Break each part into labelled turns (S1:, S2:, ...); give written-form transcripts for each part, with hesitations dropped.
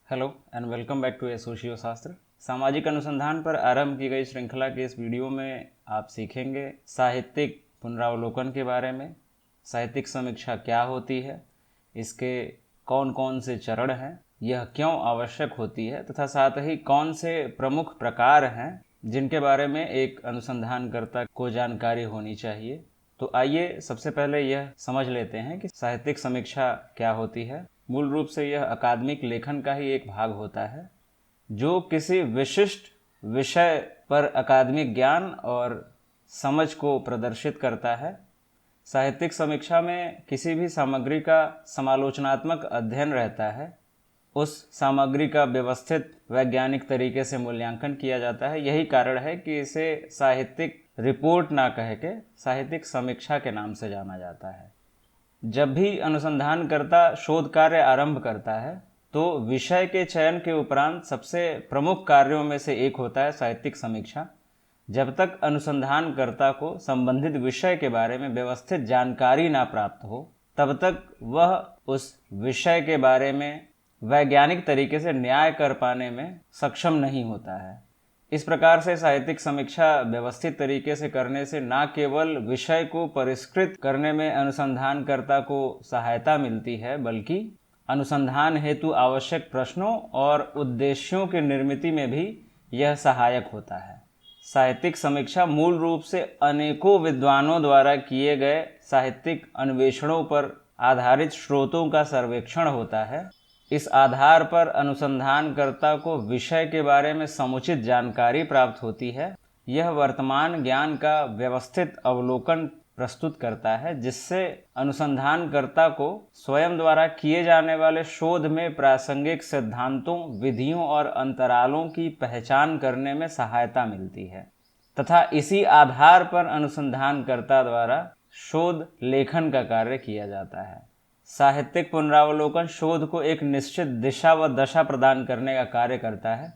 S1: Hello and welcome back to Socio Shastra. सामाजिक अनुसंधान पर आरंभ की गई श्रृंखला के इस वीडियो में आप सीखेंगे साहित्यिक पुनरावलोकन के बारे में। साहित्यिक समीक्षा क्या होती है, इसके कौन कौन से चरण हैं, यह क्यों आवश्यक होती है तथा साथ ही कौन से प्रमुख प्रकार हैं जिनके बारे में एक अनुसंधानकर्ता को जानकारी होनी चाहिए। तो आइए सबसे पहले यह समझ लेते हैं कि साहित्यिक समीक्षा क्या होती है। मूल रूप से यह अकादमिक लेखन का ही एक भाग होता है जो किसी विशिष्ट विषय पर अकादमिक ज्ञान और समझ को प्रदर्शित करता है। साहित्यिक समीक्षा में किसी भी सामग्री का समालोचनात्मक अध्ययन रहता है। उस सामग्री का व्यवस्थित वैज्ञानिक तरीके से मूल्यांकन किया जाता है। यही कारण है कि इसे साहित्यिक रिपोर्ट ना कह के साहित्यिक समीक्षा के नाम से जाना जाता है। जब भी अनुसंधानकर्ता शोध कार्य आरंभ करता है तो विषय के चयन के उपरांत सबसे प्रमुख कार्यों में से एक होता है साहित्यिक समीक्षा। जब तक अनुसंधानकर्ता को संबंधित विषय के बारे में व्यवस्थित जानकारी ना प्राप्त हो तब तक वह उस विषय के बारे में वैज्ञानिक तरीके से न्याय कर पाने में सक्षम नहीं होता है। इस प्रकार से साहित्यिक समीक्षा व्यवस्थित तरीके से करने से न केवल विषय को परिष्कृत करने में अनुसंधानकर्ता को सहायता मिलती है, बल्कि अनुसंधान हेतु आवश्यक प्रश्नों और उद्देश्यों की निर्मिति में भी यह सहायक होता है। साहित्यिक समीक्षा मूल रूप से अनेकों विद्वानों द्वारा किए गए साहित्यिक अन्वेषणों पर आधारित स्रोतों का सर्वेक्षण होता है। इस आधार पर अनुसंधानकर्ता को विषय के बारे में समुचित जानकारी प्राप्त होती है। यह वर्तमान ज्ञान का व्यवस्थित अवलोकन प्रस्तुत करता है, जिससे अनुसंधानकर्ता को स्वयं द्वारा किए जाने वाले शोध में प्रासंगिक सिद्धांतों, विधियों और अंतरालों की पहचान करने में सहायता मिलती है तथा इसी आधार पर अनुसंधानकर्ता द्वारा शोध लेखन का कार्य किया जाता है। साहित्यिक पुनरावलोकन शोध को एक निश्चित दिशा व दशा प्रदान करने का कार्य करता है।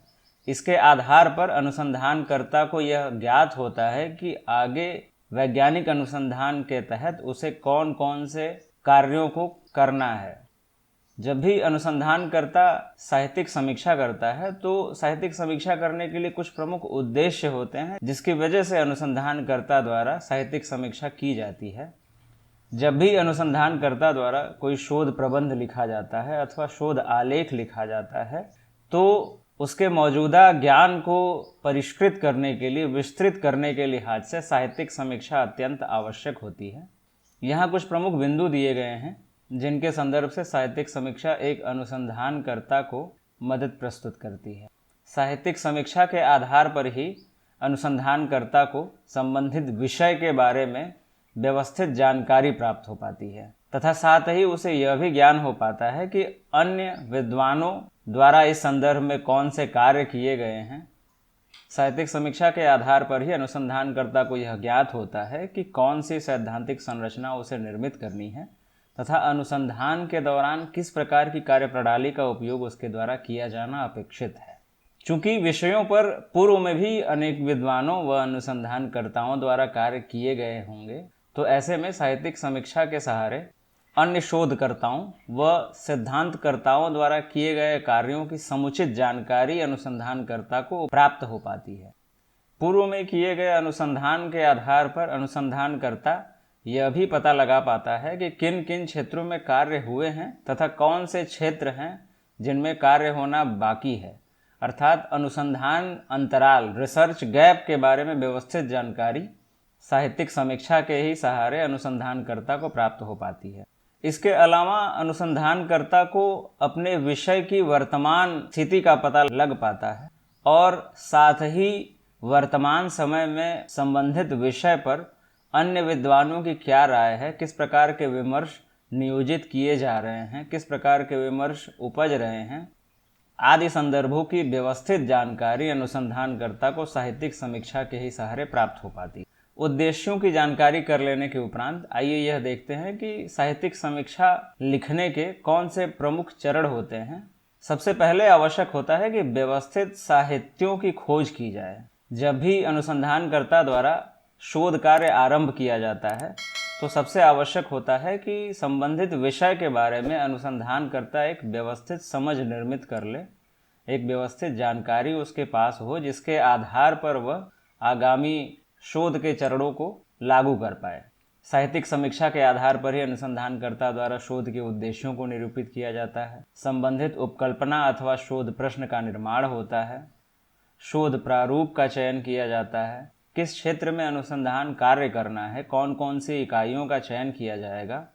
S1: इसके आधार पर अनुसंधानकर्ता को यह ज्ञात होता है कि आगे वैज्ञानिक अनुसंधान के तहत उसे कौन कौन से कार्यों को करना है। जब भी अनुसंधानकर्ता साहित्यिक समीक्षा करता है तो साहित्यिक समीक्षा करने के लिए कुछ प्रमुख उद्देश्य होते हैं जिसकी वजह से अनुसंधानकर्ता द्वारा साहित्यिक समीक्षा की जाती है। जब भी अनुसंधानकर्ता द्वारा कोई शोध प्रबंध लिखा जाता है अथवा शोध आलेख लिखा जाता है तो उसके मौजूदा ज्ञान को परिष्कृत करने के लिए, विस्तृत करने के लिहाज से साहित्यिक समीक्षा अत्यंत आवश्यक होती है। यहाँ कुछ प्रमुख बिंदु दिए गए हैं जिनके संदर्भ से साहित्यिक समीक्षा एक अनुसंधानकर्ता को मदद प्रस्तुत करती है। साहित्यिक समीक्षा के आधार पर ही अनुसंधानकर्ता को संबंधित विषय के बारे में व्यवस्थित जानकारी प्राप्त हो पाती है तथा साथ ही उसे यह भी ज्ञान हो पाता है कि अन्य विद्वानों द्वारा इस संदर्भ में कौन से कार्य किए गए हैं। साहित्यिक समीक्षा के आधार पर ही अनुसंधानकर्ता को यह ज्ञात होता है कि कौन सी सैद्धांतिक संरचना उसे निर्मित करनी है तथा अनुसंधान के दौरान किस प्रकार की कार्यप्रणाली का उपयोग उसके द्वारा किया जाना अपेक्षित है। चूंकि विषयों पर पूर्व में भी अनेक विद्वानों व अनुसंधानकर्ताओं द्वारा कार्य किए गए होंगे, तो ऐसे में साहित्यिक समीक्षा के सहारे अन्य शोधकर्ताओं व सिद्धांतकर्ताओं द्वारा किए गए कार्यों की समुचित जानकारी अनुसंधानकर्ता को प्राप्त हो पाती है। पूर्व में किए गए अनुसंधान के आधार पर अनुसंधानकर्ता यह भी पता लगा पाता है कि किन किन क्षेत्रों में कार्य हुए हैं तथा कौन से क्षेत्र हैं जिनमें कार्य होना बाकी है। अर्थात अनुसंधान अंतराल, रिसर्च गैप के बारे में व्यवस्थित जानकारी साहित्यिक समीक्षा के ही सहारे अनुसंधानकर्ता को प्राप्त हो पाती है। इसके अलावा अनुसंधानकर्ता को अपने विषय की वर्तमान स्थिति का पता लग पाता है और साथ ही वर्तमान समय में संबंधित विषय पर अन्य विद्वानों की क्या राय है, किस प्रकार के विमर्श नियोजित किए जा रहे हैं, किस प्रकार के विमर्श उपज रहे हैं आदि संदर्भों की व्यवस्थित जानकारी अनुसंधानकर्ता को साहित्यिक समीक्षा के ही सहारे प्राप्त हो पाती है। उद्देश्यों की जानकारी कर लेने के उपरांत आइए यह देखते हैं कि साहित्यिक समीक्षा लिखने के कौन से प्रमुख चरण होते हैं। सबसे पहले आवश्यक होता है कि व्यवस्थित साहित्यों की खोज की जाए। जब भी अनुसंधानकर्ता द्वारा शोध कार्य आरंभ किया जाता है तो सबसे आवश्यक होता है कि संबंधित विषय के बारे में अनुसंधानकर्ता एक व्यवस्थित समझ निर्मित कर ले एक व्यवस्थित जानकारी उसके पास हो जिसके आधार पर वह आगामी शोध के चरणों को लागू कर पाए। साहित्यिक समीक्षा के आधार पर ही अनुसंधानकर्ता द्वारा शोध के उद्देश्यों को निरूपित किया जाता है। संबंधित उपकल्पना अथवा शोध प्रश्न का निर्माण होता है। शोध प्रारूप का चयन किया जाता है। किस क्षेत्र में अनुसंधान कार्य करना है, कौन कौन सी इकाइयों का चयन किया जाएगा,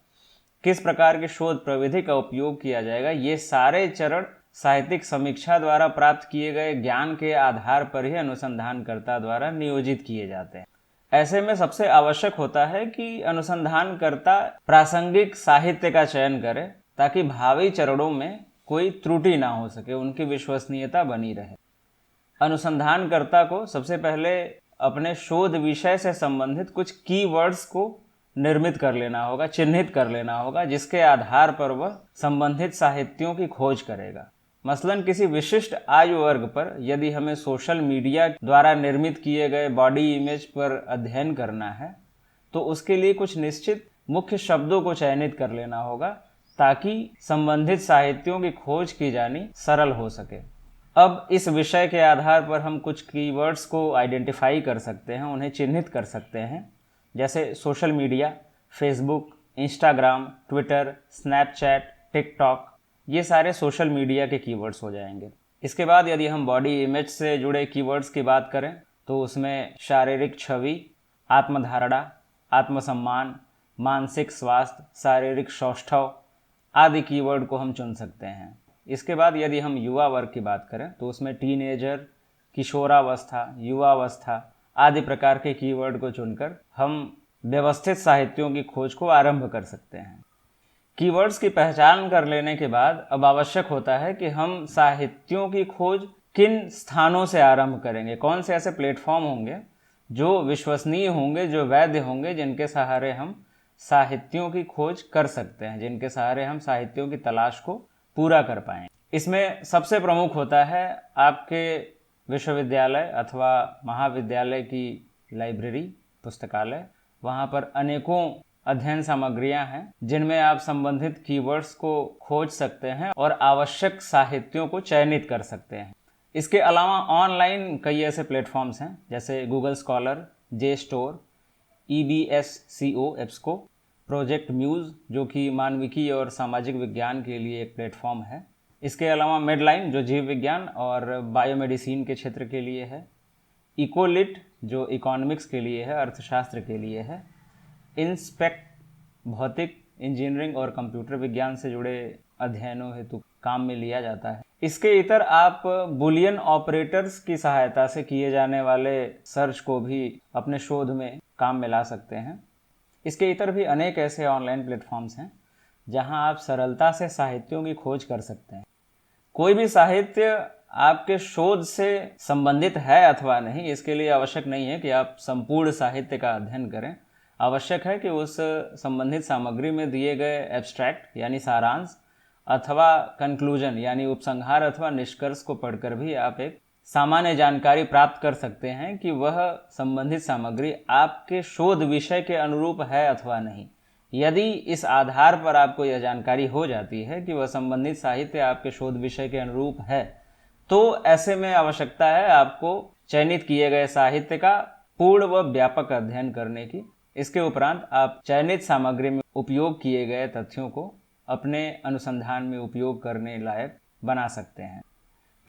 S1: किस प्रकार की शोध प्रविधि का उपयोग किया जाएगा, ये सारे चरण साहित्यिक समीक्षा द्वारा प्राप्त किए गए ज्ञान के आधार पर ही अनुसंधानकर्ता द्वारा नियोजित किए जाते हैं। ऐसे में सबसे आवश्यक होता है कि अनुसंधानकर्ता प्रासंगिक साहित्य का चयन करे ताकि भावी चरणों में कोई त्रुटि ना हो सके, उनकी विश्वसनीयता बनी रहे। अनुसंधानकर्ता को सबसे पहले अपने शोध विषय से संबंधित कुछ कीवर्ड्स को निर्मित कर लेना होगा, चिन्हित कर लेना होगा, जिसके आधार पर वह संबंधित साहित्यों की खोज करेगा। मसलन किसी विशिष्ट आयु वर्ग पर यदि हमें सोशल मीडिया द्वारा निर्मित किए गए बॉडी इमेज पर अध्ययन करना है तो उसके लिए कुछ निश्चित मुख्य शब्दों को चयनित कर लेना होगा ताकि संबंधित साहित्यों की खोज की जानी सरल हो सके। अब इस विषय के आधार पर हम कुछ कीवर्ड्स को आइडेंटिफाई कर सकते हैं, उन्हें चिन्हित कर सकते हैं, जैसे social media, Facebook, Instagram, Twitter, Snapchat, TikTok, ये सारे सोशल मीडिया के कीवर्ड्स हो जाएंगे। इसके बाद यदि हम बॉडी इमेज से जुड़े कीवर्ड्स की बात करें तो उसमें शारीरिक छवि, आत्मधारणा, आत्मसम्मान, मानसिक स्वास्थ्य, शारीरिक सौष्ठव आदि कीवर्ड को हम चुन सकते हैं। इसके बाद यदि हम युवा वर्ग की बात करें तो उसमें टीनेजर, किशोरावस्था, युवावस्था आदि प्रकार के कीवर्ड को चुनकर हम व्यवस्थित साहित्यों की खोज को आरंभ कर सकते हैं। कीवर्ड्स की पहचान कर लेने के बाद अब आवश्यक होता है कि हम साहित्यों की खोज किन स्थानों से आरंभ करेंगे, कौन से ऐसे प्लेटफॉर्म होंगे जो विश्वसनीय होंगे, जो वैध होंगे, जिनके सहारे हम साहित्यों की खोज कर सकते हैं, जिनके सहारे हम साहित्यों की तलाश को पूरा कर पाएं। इसमें सबसे प्रमुख होता है आपके विश्वविद्यालय अथवा महाविद्यालय की लाइब्रेरी, पुस्तकालय। वहाँ पर अनेकों अध्ययन सामग्रियाँ हैं जिनमें आप संबंधित कीवर्ड्स को खोज सकते हैं और आवश्यक साहित्यों को चयनित कर सकते हैं। इसके अलावा ऑनलाइन कई ऐसे प्लेटफॉर्म्स हैं जैसे गूगल स्कॉलर, जे store, EBSCO, EBSCO, project muse जो कि मानविकी और सामाजिक विज्ञान के लिए एक प्लेटफॉर्म है। इसके अलावा मेडलाइन जो जीव विज्ञान और बायोमेडिसिन के क्षेत्र के लिए है, इकोलिट जो इकोनॉमिक्स के लिए है, अर्थशास्त्र के लिए है, इंस्पेक्ट भौतिक, इंजीनियरिंग और कंप्यूटर विज्ञान से जुड़े अध्ययनों हेतु काम में लिया जाता है। इसके इतर आप बुलियन ऑपरेटर्स की सहायता से किए जाने वाले सर्च को भी अपने शोध में काम में ला सकते हैं। इसके इतर भी अनेक ऐसे ऑनलाइन प्लेटफॉर्म्स हैं जहां आप सरलता से साहित्यों की खोज कर सकते हैं। कोई भी साहित्य आपके शोध से संबंधित है अथवा नहीं, इसके लिए आवश्यक नहीं है कि आप संपूर्ण साहित्य का अध्ययन करें। आवश्यक है कि उस संबंधित सामग्री में दिए गए एब्स्ट्रैक्ट यानी सारांश अथवा कंक्लूजन यानी उपसंहार अथवा निष्कर्ष को पढ़कर भी आप एक सामान्य जानकारी प्राप्त कर सकते हैं कि वह संबंधित सामग्री आपके शोध विषय के अनुरूप है अथवा नहीं। यदि इस आधार पर आपको यह जानकारी हो जाती है कि वह संबंधित साहित्य आपके शोध विषय के अनुरूप है तो ऐसे में आवश्यकता है आपको चयनित किए गए साहित्य का पूर्ण व व्यापक अध्ययन करने की। इसके उपरांत आप चयनित सामग्री में उपयोग किए गए तथ्यों को अपने अनुसंधान में उपयोग करने लायक बना सकते हैं।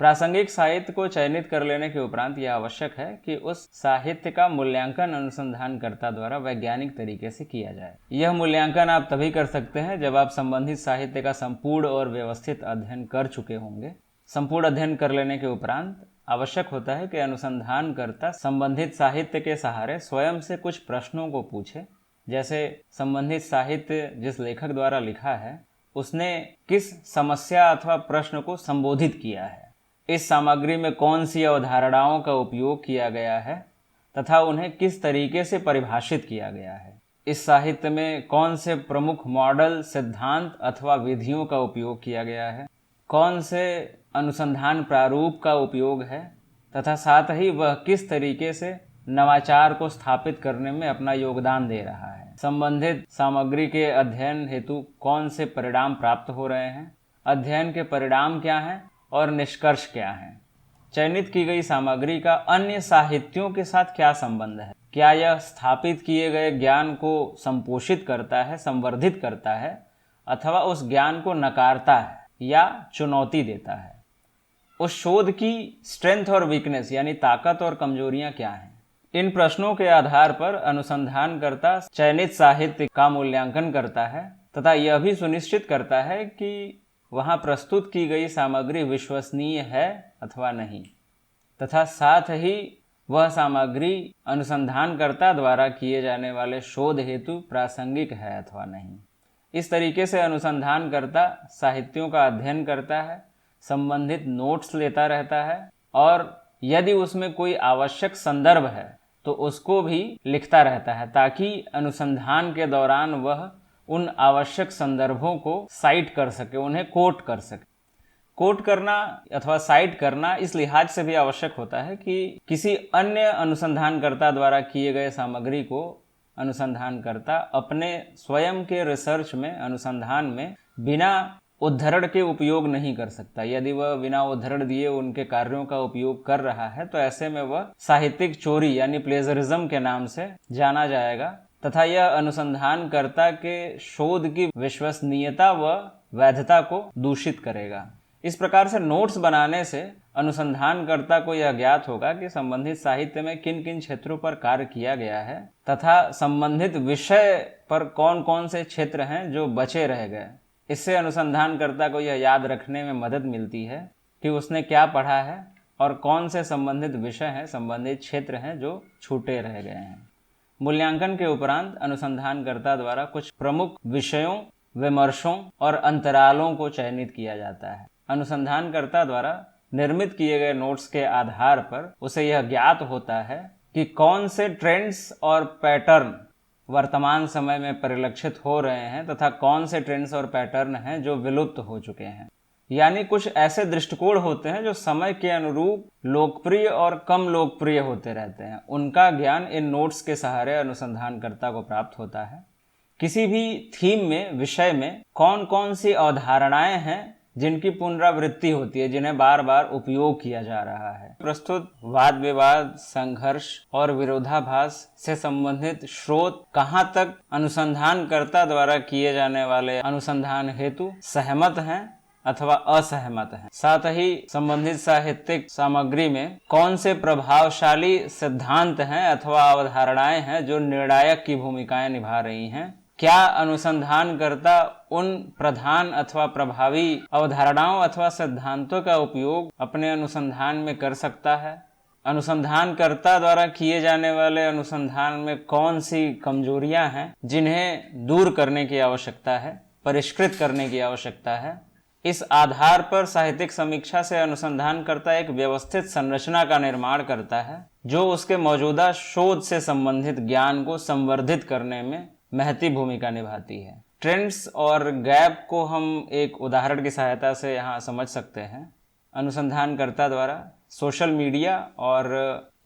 S1: प्रासंगिक साहित्य को चयनित कर लेने के उपरांत यह आवश्यक है कि उस साहित्य का मूल्यांकन अनुसंधानकर्ता द्वारा वैज्ञानिक तरीके से किया जाए। यह मूल्यांकन आप तभी कर सकते हैं जब आप संबंधित साहित्य का संपूर्ण और व्यवस्थित अध्ययन कर चुके होंगे। संपूर्ण अध्ययन कर लेने के उपरांत आवश्यक होता है कि अनुसंधानकर्ता संबंधित साहित्य के सहारे स्वयं से कुछ प्रश्नों को पूछे, जैसे संबंधित साहित्य जिस लेखक द्वारा लिखा है उसने किस समस्या अथवा प्रश्न को संबोधित किया है, इस सामग्री में कौन सी अवधारणाओं का उपयोग किया गया है तथा उन्हें किस तरीके से परिभाषित किया गया है, इस साहित्य में कौन से प्रमुख मॉडल, सिद्धांत अथवा विधियों का उपयोग किया गया है, कौन से अनुसंधान प्रारूप का उपयोग है तथा साथ ही वह किस तरीके से नवाचार को स्थापित करने में अपना योगदान दे रहा है, संबंधित सामग्री के अध्ययन हेतु कौन से परिणाम प्राप्त हो रहे हैं, अध्ययन के परिणाम क्या हैं और निष्कर्ष क्या हैं? चयनित की गई सामग्री का अन्य साहित्यों के साथ क्या संबंध है? क्या यह स्थापित किए गए ज्ञान को संपोषित करता है, संवर्धित करता है, अथवा उस ज्ञान को नकारता है या चुनौती देता है? उस शोध की स्ट्रेंथ और वीकनेस यानी ताकत और कमजोरियां क्या हैं? इन प्रश्नों के आधार पर अनुसंधानकर्ता चयनित साहित्य का मूल्यांकन करता है तथा यह भी सुनिश्चित करता है कि वहां प्रस्तुत की गई सामग्री विश्वसनीय है अथवा नहीं, तथा साथ ही वह सामग्री अनुसंधानकर्ता द्वारा किए जाने वाले शोध हेतु प्रासंगिक है अथवा नहीं। इस तरीके से अनुसंधानकर्ता साहित्यों का अध्ययन करता है, संबंधित नोट्स लेता रहता है और यदि उसमें कोई आवश्यक संदर्भ है तो उसको भी लिखता रहता है, ताकि अनुसंधान के दौरान वह उन आवश्यक संदर्भों को साइट कर सके, उन्हें कोट कर सके। कोट करना अथवा साइट करना इस लिहाज से भी आवश्यक होता है कि किसी अन्य अनुसंधानकर्ता द्वारा किए गए सामग्री को अनुसंधानकर्ता अपने स्वयं के रिसर्च में, अनुसंधान में बिना उद्धरण के उपयोग नहीं कर सकता। यदि वह बिना उद्धरण दिए उनके कार्यों का उपयोग कर रहा है तो ऐसे में वह साहित्यिक चोरी यानी प्लेजरिज्म के नाम से जाना जाएगा तथा यह अनुसंधानकर्ता के शोध की विश्वसनीयता व वैधता को दूषित करेगा। इस प्रकार से नोट्स बनाने से अनुसंधानकर्ता को यह ज्ञात होगा कि संबंधित साहित्य में किन किन क्षेत्रों पर कार्य किया गया है तथा संबंधित विषय पर कौन कौन से क्षेत्र हैं जो बचे रह गए। इससे अनुसंधानकर्ता को यह याद रखने में मदद मिलती है कि उसने क्या पढ़ा है और कौन से संबंधित विषय हैं, संबंधित क्षेत्र हैं जो छूटे रह गए हैं। मूल्यांकन के उपरांत अनुसंधानकर्ता द्वारा कुछ प्रमुख विषयों, विमर्शों और अंतरालों को चयनित किया जाता है। अनुसंधानकर्ता द्वारा निर्मित किए गए नोट्स के आधार पर उसे यह ज्ञात होता है कि कौन से ट्रेंड्स और पैटर्न वर्तमान समय में परिलक्षित हो रहे हैं तथा कौन से ट्रेंड्स और पैटर्न हैं जो विलुप्त हो चुके हैं। यानी कुछ ऐसे दृष्टिकोण होते हैं जो समय के अनुरूप लोकप्रिय और कम लोकप्रिय होते रहते हैं। उनका ज्ञान इन नोट्स के सहारे अनुसंधानकर्ता को प्राप्त होता है। किसी भी थीम में, विषय में कौन कौन सी अवधारणाएं हैं जिनकी पुनरावृत्ति होती है, जिन्हें बार बार उपयोग किया जा रहा है। प्रस्तुत वाद विवाद, संघर्ष और विरोधाभास से संबंधित स्रोत कहाँ तक अनुसंधानकर्ता द्वारा किए जाने वाले अनुसंधान हेतु सहमत हैं अथवा असहमत हैं। साथ ही संबंधित साहित्यिक सामग्री में कौन से प्रभावशाली सिद्धांत हैं अथवा अवधारणाएं हैं जो निर्णायक की भूमिकाएं निभा रही हैं। क्या अनुसंधानकर्ता उन प्रधान अथवा प्रभावी अवधारणाओं अथवा सिद्धांतों का उपयोग अपने अनुसंधान में कर सकता है। अनुसंधानकर्ता द्वारा किए जाने वाले अनुसंधान में कौन सी कमजोरियां हैं जिन्हें दूर करने की आवश्यकता है, परिष्कृत करने की आवश्यकता है। इस आधार पर साहित्यिक समीक्षा से अनुसंधानकर्ता एक व्यवस्थित संरचना का निर्माण करता है जो उसके मौजूदा शोध से संबंधित ज्ञान को संवर्धित करने में महती भूमिका निभाती है। ट्रेंड्स और गैप को हम एक उदाहरण की सहायता से यहाँ समझ सकते हैं। अनुसंधानकर्ता द्वारा सोशल मीडिया और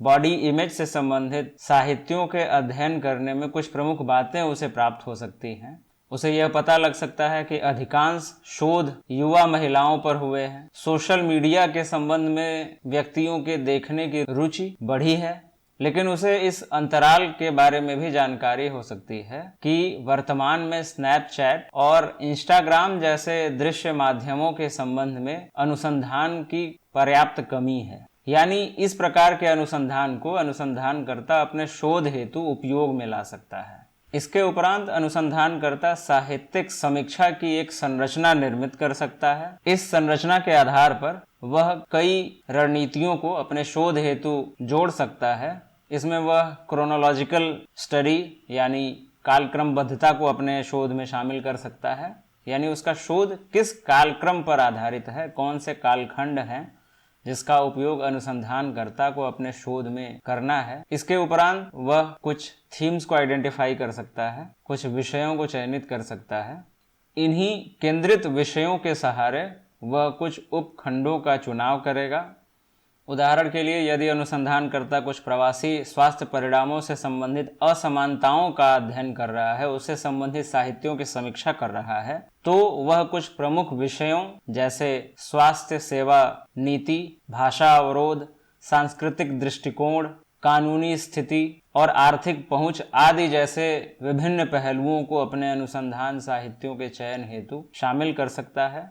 S1: बॉडी इमेज से संबंधित साहित्यों के अध्ययन करने में कुछ प्रमुख बातें उसे प्राप्त हो सकती हैं। उसे यह पता लग सकता है कि अधिकांश शोध युवा महिलाओं पर हुए हैं। सोशल मीडिया के संबंध में व्यक्तियों के देखने की रुचि बढ़ी है, लेकिन उसे इस अंतराल के बारे में भी जानकारी हो सकती है कि वर्तमान में स्नैपचैट और इंस्टाग्राम जैसे दृश्य माध्यमों के संबंध में अनुसंधान की पर्याप्त कमी है। यानी इस प्रकार के अनुसंधान को अनुसंधानकर्ता अपने शोध हेतु उपयोग में ला सकता है। इसके उपरांत अनुसंधानकर्ता साहित्यिक समीक्षा की एक संरचना निर्मित कर सकता है। इस संरचना के आधार पर वह कई रणनीतियों को अपने शोध हेतु जोड़ सकता है। इसमें वह क्रोनोलॉजिकल स्टडी यानी कालक्रमबद्धता को अपने शोध में शामिल कर सकता है। यानी उसका शोध किस कालक्रम पर आधारित है, कौन से कालखंड हैं जिसका उपयोग अनुसंधानकर्ता को अपने शोध में करना है। इसके उपरांत वह कुछ थीम्स को आइडेंटिफाई कर सकता है, कुछ विषयों को चयनित कर सकता है। इन्हीं केंद्रित विषयों के सहारे वह कुछ उपखंडों का चुनाव करेगा। उदाहरण के लिए, यदि अनुसंधानकर्ता कुछ प्रवासी स्वास्थ्य परिणामों से संबंधित असमानताओं का अध्ययन कर रहा है, उससे संबंधित साहित्यों की समीक्षा कर रहा है, तो वह कुछ प्रमुख विषयों जैसे स्वास्थ्य सेवा नीति, भाषा अवरोध, सांस्कृतिक दृष्टिकोण, कानूनी स्थिति और आर्थिक पहुंच आदि जैसे विभिन्न पहलुओं को अपने अनुसंधान साहित्यों के चयन हेतु शामिल कर सकता है।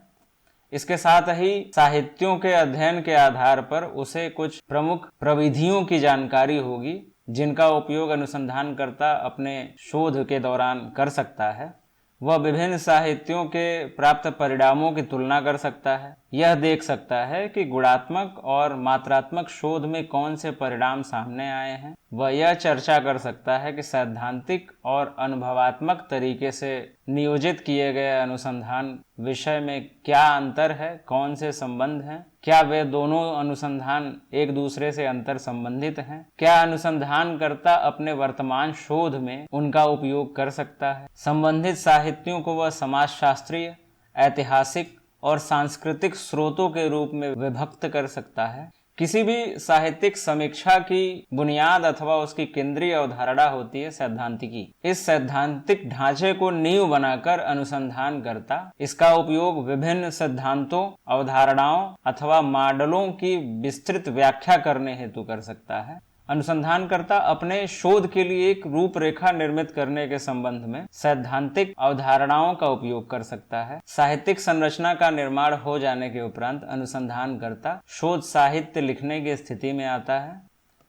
S1: इसके साथ ही साहित्यों के अध्ययन के आधार पर उसे कुछ प्रमुख प्रविधियों की जानकारी होगी जिनका उपयोग अनुसंधानकर्ता अपने शोध के दौरान कर सकता है। वह विभिन्न साहित्यों के प्राप्त परिणामों की तुलना कर सकता है। यह देख सकता है कि गुणात्मक और मात्रात्मक शोध में कौन से परिणाम सामने आए हैं। वह यह चर्चा कर सकता है कि सैद्धांतिक और अनुभवात्मक तरीके से नियोजित किए गए अनुसंधान विषय में क्या अंतर है, कौन से संबंध हैं, क्या वे दोनों अनुसंधान एक दूसरे से अंतर संबंधित हैं, क्या अनुसंधानकर्ता अपने वर्तमान शोध में उनका उपयोग कर सकता है। संबंधित साहित्यों को वह समाजशास्त्रीय, ऐतिहासिक और सांस्कृतिक स्रोतों के रूप में विभक्त कर सकता है। किसी भी साहित्यिक समीक्षा की बुनियाद अथवा उसकी केंद्रीय अवधारणा होती है सैद्धांतिकी। इस सैद्धांतिक ढांचे को नींव बनाकर अनुसंधानकर्ता इसका उपयोग विभिन्न सिद्धांतों, अवधारणाओं अथवा मॉडलों की विस्तृत व्याख्या करने हेतु कर सकता है। अनुसंधानकर्ता अपने शोध के लिए एक रूपरेखा निर्मित करने के संबंध में सैद्धांतिक अवधारणाओं का उपयोग कर सकता है। साहित्यिक संरचना का निर्माण हो जाने के उपरांत अनुसंधानकर्ता शोध साहित्य लिखने की स्थिति में आता है।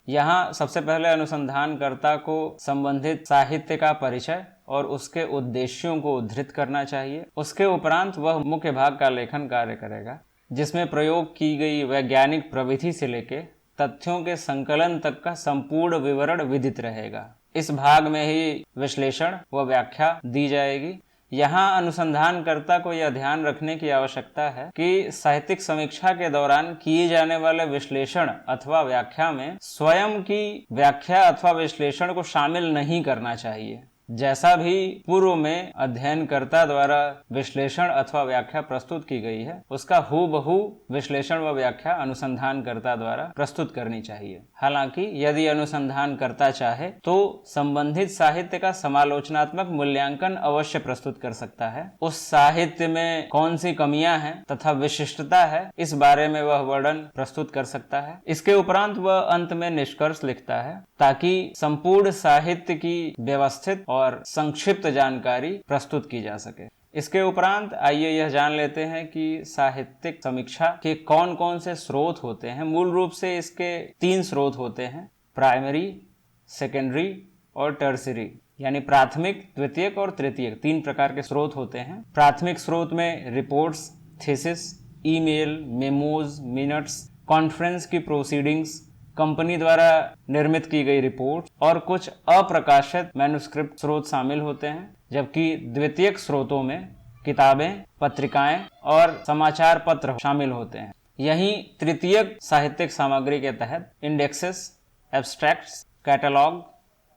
S1: यहाँ सबसे पहले अनुसंधानकर्ता को संबंधित साहित्य का परिचय और उसके उद्देश्यों को उद्धृत करना चाहिए। उसके उपरांत वह मुख्य भाग का लेखन कार्य करेगा, जिसमें प्रयोग की गई वैज्ञानिक प्रविधि से लेकर तथ्यों के संकलन तक का संपूर्ण विवरण विदित रहेगा। इस भाग में ही विश्लेषण व व्याख्या दी जाएगी। यहाँ अनुसंधानकर्ता को यह ध्यान रखने की आवश्यकता है कि साहित्यिक समीक्षा के दौरान किए जाने वाले विश्लेषण अथवा व्याख्या में स्वयं की व्याख्या अथवा विश्लेषण को शामिल नहीं करना चाहिए। जैसा भी पूर्व में अध्ययनकर्ता द्वारा विश्लेषण अथवा व्याख्या प्रस्तुत की गई है, उसका हूबहू विश्लेषण व व्याख्या अनुसंधानकर्ता द्वारा प्रस्तुत करनी चाहिए। हालांकि यदि अनुसंधानकर्ता चाहे तो संबंधित साहित्य का समालोचनात्मक मूल्यांकन अवश्य प्रस्तुत कर सकता है। उस साहित्य में कौन सी कमियां हैं तथा विशिष्टता है, इस बारे में वह वर्णन प्रस्तुत कर सकता है। इसके उपरांत वह अंत में निष्कर्ष लिखता है ताकि संपूर्ण साहित्य की व्यवस्थित और संक्षिप्त जानकारी प्रस्तुत की जा सके। इसके उपरांत आइए यह जान लेते हैं कि साहित्यिक समीक्षा के कौन कौन से स्रोत होते हैं। मूल रूप से इसके 3 स्रोत होते हैं, प्राइमरी, सेकेंडरी और टर्सरी, यानी प्राथमिक, द्वितीयक और तृतीयक, 3 प्रकार के स्रोत होते हैं। प्राथमिक स्रोत में reports, thesis, email, memos, minutes, conference की प्रोसीडिंग्स, कंपनी द्वारा निर्मित की गई रिपोर्ट और कुछ अप्रकाशित मैन्युस्क्रिप्ट स्रोत शामिल होते हैं। जबकि द्वितीयक स्रोतों में किताबें, पत्रिकाएं और समाचार पत्र शामिल होते हैं। यहीं तृतीयक साहित्यिक सामग्री के तहत indexes, abstracts, catalogue,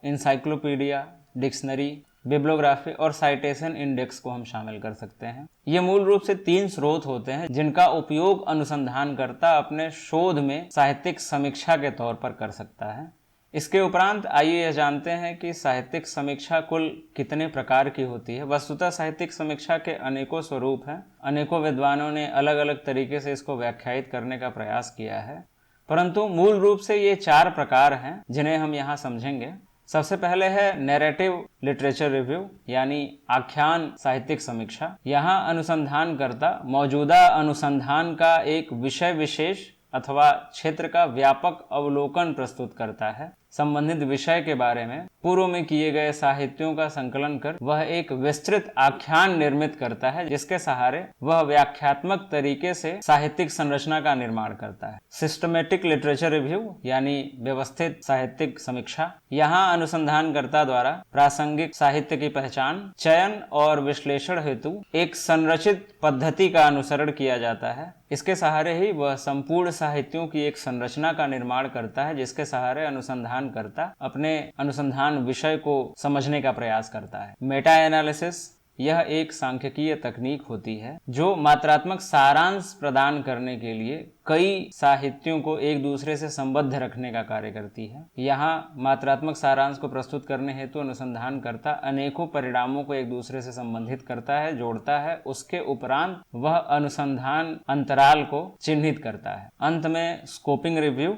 S1: encyclopedia, dictionary, bibliography और साइटेशन इंडेक्स को हम शामिल कर सकते हैं। ये मूल रूप से 3 स्रोत होते हैं जिनका उपयोग अनुसंधानकर्ता अपने शोध में साहित्यिक समीक्षा के तौर पर कर सकता है। इसके उपरांत आइए यह जानते हैं कि साहित्यिक समीक्षा कुल कितने प्रकार की होती है। वस्तुतः साहित्यिक समीक्षा के अनेकों स्वरूप हैं। अनेकों विद्वानों ने अलग अलग तरीके से इसको व्याख्यायित करने का प्रयास किया है, परंतु मूल रूप से ये 4 प्रकार हैं जिन्हें हम यहाँ समझेंगे। सबसे पहले है नैरेटिव लिटरेचर रिव्यू, यानी आख्यान साहित्यिक समीक्षा। यहाँ अनुसंधानकर्ता मौजूदा अनुसंधान का एक विषय विशेष अथवा क्षेत्र का व्यापक अवलोकन प्रस्तुत करता है। संबंधित विषय के बारे में पूर्व में किए गए साहित्यों का संकलन कर वह एक विस्तृत आख्यान निर्मित करता है, जिसके सहारे वह व्याख्यात्मक तरीके से साहित्यिक संरचना का निर्माण करता है। सिस्टमेटिक लिटरेचर रिव्यू यानी व्यवस्थित साहित्यिक समीक्षा। यहाँ अनुसंधानकर्ता द्वारा प्रासंगिक साहित्य की पहचान, चयन और विश्लेषण हेतु एक संरचित पद्धति का अनुसरण किया जाता है। इसके सहारे ही वह संपूर्ण साहित्यों की एक संरचना का निर्माण करता है, जिसके सहारे अनुसंधानकर्ता अपने अनुसंधान विषय को समझने का प्रयास करता है। मेटा एनालिसिस यह एक सांख्यिकीय तकनीक होती है जो मात्रात्मक सारांश प्रदान करने के लिए कई साहित्यों को एक दूसरे से संबद्ध रखने का कार्य करती है। यहाँ मात्रात्मक सारांश को प्रस्तुत करने हेतु अनुसंधानकर्ता अनेकों परिणामों को एक दूसरे से संबंधित करता है, जोड़ता है। उसके उपरांत वह अनुसंधान अंतराल को चिन्हित करता है। अंत में स्कोपिंग रिव्यू।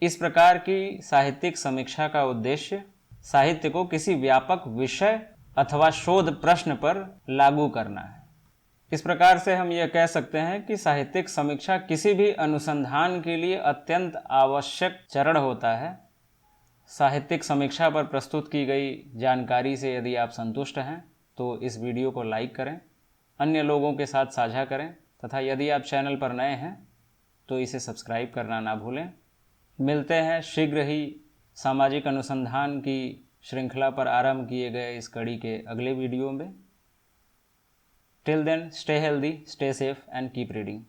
S1: इस प्रकार की साहित्यिक समीक्षा का उद्देश्य साहित्य को किसी व्यापक विषय अथवा शोध प्रश्न पर लागू करना है। इस प्रकार से हम यह कह सकते हैं कि साहित्यिक समीक्षा किसी भी अनुसंधान के लिए अत्यंत आवश्यक चरण होता है। साहित्यिक समीक्षा पर प्रस्तुत की गई जानकारी से यदि आप संतुष्ट हैं तो इस वीडियो को लाइक करें, अन्य लोगों के साथ साझा करें तथा यदि आप चैनल पर नए हैं तो इसे सब्सक्राइब करना ना भूलें। मिलते हैं शीघ्र ही सामाजिक अनुसंधान की श्रृंखला पर आरंभ किए गए इस कड़ी के अगले वीडियो में। Till then, stay healthy, stay safe and keep reading.